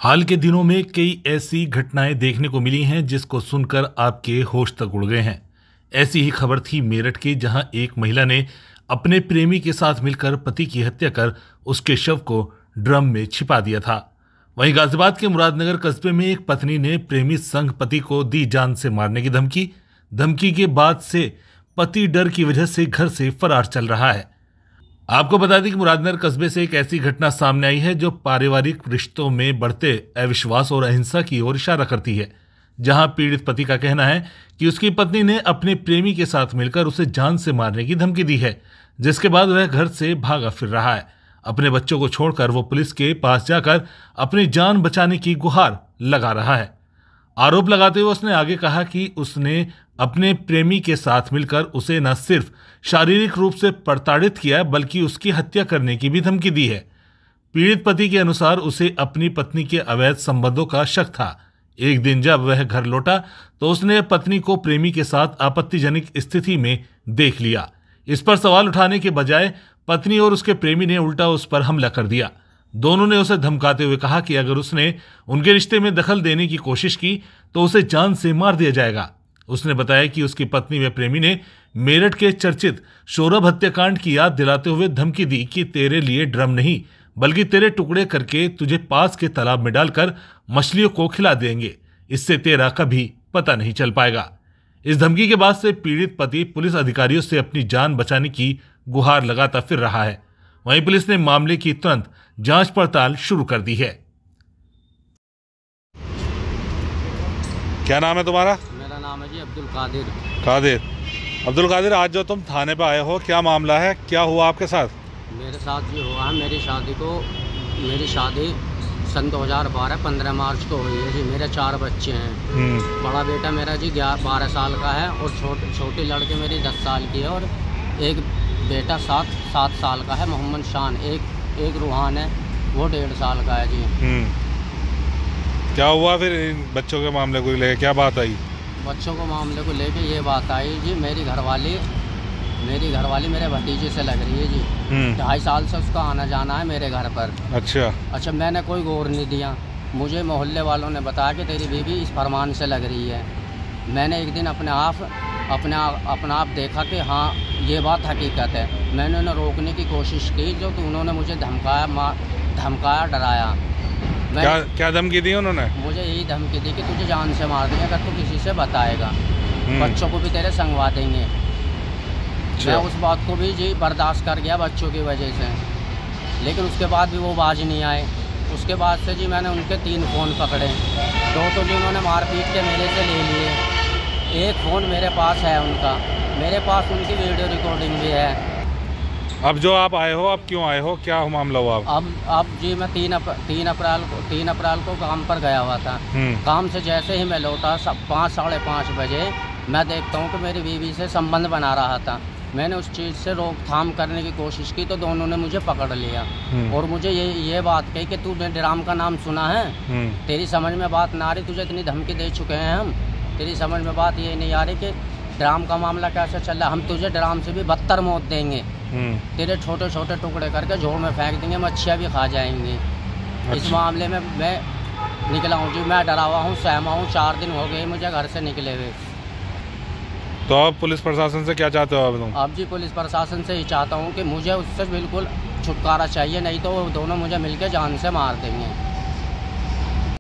हाल के दिनों में कई ऐसी घटनाएं देखने को मिली हैं जिसको सुनकर आपके होश तक उड़ गए हैं। ऐसी ही खबर थी मेरठ की, जहां एक महिला ने अपने प्रेमी के साथ मिलकर पति की हत्या कर उसके शव को ड्रम में छिपा दिया था। वहीं गाजियाबाद के मुरादनगर कस्बे में एक पत्नी ने प्रेमी संग पति को दी जान से मारने की धमकी के बाद से पति डर की वजह से घर से फरार चल रहा है। आपको बता दें कि मुरादनगर कस्बे से एक ऐसी घटना सामने आई है जो पारिवारिक रिश्तों में बढ़ते अविश्वास और अहिंसा की ओर इशारा करती है। जहां पीड़ित पति का कहना है कि उसकी पत्नी ने अपने प्रेमी के साथ मिलकर उसे जान से मारने की धमकी दी है, जिसके बाद वह घर से भागा फिर रहा है। अपने बच्चों को छोड़कर वो पुलिस के पास जाकर अपनी जान बचाने की गुहार लगा रहा है। आरोप लगाते हुए उसने आगे कहा कि उसने अपने प्रेमी के साथ मिलकर उसे न सिर्फ शारीरिक रूप से प्रताड़ित किया बल्कि उसकी हत्या करने की भी धमकी दी है। पीड़ित पति के अनुसार उसे अपनी पत्नी के अवैध संबंधों का शक था। एक दिन जब वह घर लौटा तो उसने पत्नी को प्रेमी के साथ आपत्तिजनक स्थिति में देख लिया। इस पर सवाल उठाने के बजाय पत्नी और उसके प्रेमी ने उल्टा उस पर हमला कर दिया। दोनों ने उसे धमकाते हुए कहा कि अगर उसने उनके रिश्ते में दखल देने की कोशिश की तो उसे जान से मार दिया जाएगा। उसने बताया कि उसकी पत्नी व प्रेमी ने मेरठ के चर्चित सौरभ हत्याकांड की याद दिलाते हुए धमकी दी कि तेरे लिए ड्रम नहीं बल्कि तेरे टुकड़े करके तुझे पास के तालाब में डालकर मछलियों को खिला देंगे, इससे तेरा कभी पता नहीं चल पाएगा। इस धमकी के बाद से पीड़ित पति पुलिस अधिकारियों से अपनी जान बचाने की गुहार लगाता फिर रहा है। वहीं पुलिस ने मामले की तुरंत जांच पड़ताल शुरू कर दी है। क्या नाम है तुम्हारा? मेरा नाम है जी अब्दुल कादिर। अब्दुल कादिर, आज जो तुम थाने पे आए हो, क्या मामला है, क्या हुआ आपके साथ? मेरे साथ ये हुआ है, मेरी शादी सन 2012 15 मार्च को हुई है जी। मेरे 4 बच्चे हैं। बड़ा बेटा मेरा जी 12 साल का है और छोटी लड़की मेरी 10 साल की है और एक बेटा 7 साल का है, मोहम्मद शान। एक रूहान है, वो 1.5 साल का है जी। क्या हुआ फिर इन बच्चों के मामले को लेकर, क्या बात आई? बच्चों को मामले को लेके ये बात आई जी, मेरी घरवाली मेरे भतीजे से लग रही है जी। 2.5 साल से उसका आना जाना है मेरे घर पर। अच्छा, मैंने कोई गौर नहीं दिया। मुझे मोहल्ले वालों ने बताया कि तेरी बीवी इस फरमान से लग रही है। मैंने एक दिन अपना आप देखा कि हाँ ये बात हकीकत है। मैंने उन्हें रोकने की कोशिश की, जो तो उन्होंने मुझे धमकाया डराया। क्या धमकी दी उन्होंने? मुझे यही धमकी दी कि तुझे जान से मार देंगे अगर तू किसी से बताएगा, बच्चों को भी तेरे संगवा देंगे। मैं उस बात को भी जी बर्दाश्त कर गया बच्चों की वजह से, लेकिन उसके बाद भी वो बाज नहीं आए। उसके बाद से जी मैंने उनके 3 फ़ोन पकड़े। 2 तो जी उन्होंने मारपीट के मेरे से ले लिए। एक फ़ोन मेरे पास है उनका, मेरे पास उनकी वीडियो रिकॉर्डिंग भी है। अब जो आप आए हो, अब क्यों आए हो, क्या मामला हुआ? अब जी मैं 3 अप्रैल को काम पर गया हुआ था। काम से जैसे ही मैं लौटा 5 साढ़े 5 बजे मैं देखता हूँ कि मेरी बीवी से संबंध बना रहा था। मैंने उस चीज़ से रोकथाम करने की कोशिश की तो दोनों ने मुझे पकड़ लिया और मुझे ये बात कही कि तूने ड्राम का नाम सुना है, तेरी समझ में बात ना आ रही, तुझे इतनी धमकी दे चुके हैं हम, तेरी समझ में बात ये नहीं आ रही कि ड्राम का मामला कैसे चल रहा है, हम तुझे ड्राम से भी बदतर मौत देंगे, तेरे छोटे छोटे टुकड़े करके झोड़ में फेंक देंगे, मच्छियाँ भी खा जाएंगी। इस मामले में मैं निकला हूँ जी, मैं डरा हुआ हूँ, सहमा हूँ। 4 दिन हो गए मुझे घर से निकले हुए। तो आप पुलिस प्रशासन से क्या चाहते हो? अब जी पुलिस प्रशासन से ही चाहता हूँ कि मुझे उससे बिल्कुल छुटकारा चाहिए, नहीं तो वो दोनों मुझे मिलकर जान से मार देंगे।